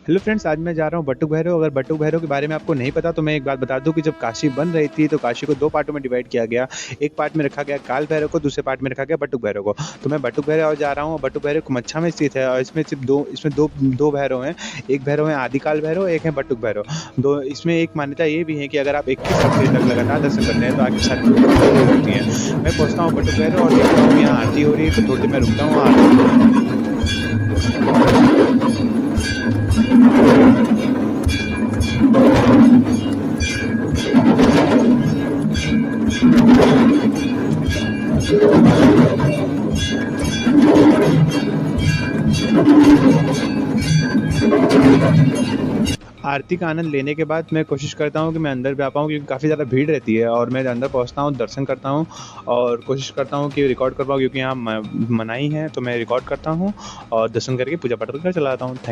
Hello friends, आज मैं जा रहा हूँ बटुक भैरव। अगर बटुक भैरव के बारे में आपको नहीं पता तो मैं एक बात बता दूँ कि जब काशी बन रही थी तो काशी को 2 पार्टों में डिवाइड किया गया। एक पार्ट में रखा गया काल भैरव को, दूसरे पार्ट में रखा गया बटुक भैरव को। तो मैं बटुक भैरव जा रहा हूँ। बटुक भैरव कुमच्छा में स्थित है और इसमें 2 भैरव हैं। एक भैरव है आदिकाल भैरव, एक है बटुक भैरव। दो इसमें एक मान्यता ये भी है कि अगर आप 21 हफ्ते तक लगातार दर्शन करते हैं तो आपकी सारी दुविधाएं दूर होती हैं। मैं पहुँचता हूँ बटुक भैरव और देखता हूँ यहाँ आरती हो रही है, तो थोड़ी देर मैं रुकता हूँ आरती। आरती का आनंद लेने के बाद मैं कोशिश करता हूँ कि मैं अंदर जा पाऊँ, क्योंकि काफ़ी ज़्यादा भीड़ रहती है और मैं अंदर पहुँचता हूँ, दर्शन करता हूँ और कोशिश करता हूँ कि रिकॉर्ड कर पाऊँ, क्योंकि यहाँ म मनाही है तो मैं रिकॉर्ड करता हूँ और दर्शन करके पूजा पाठ करके चला आता हूँ। थैंक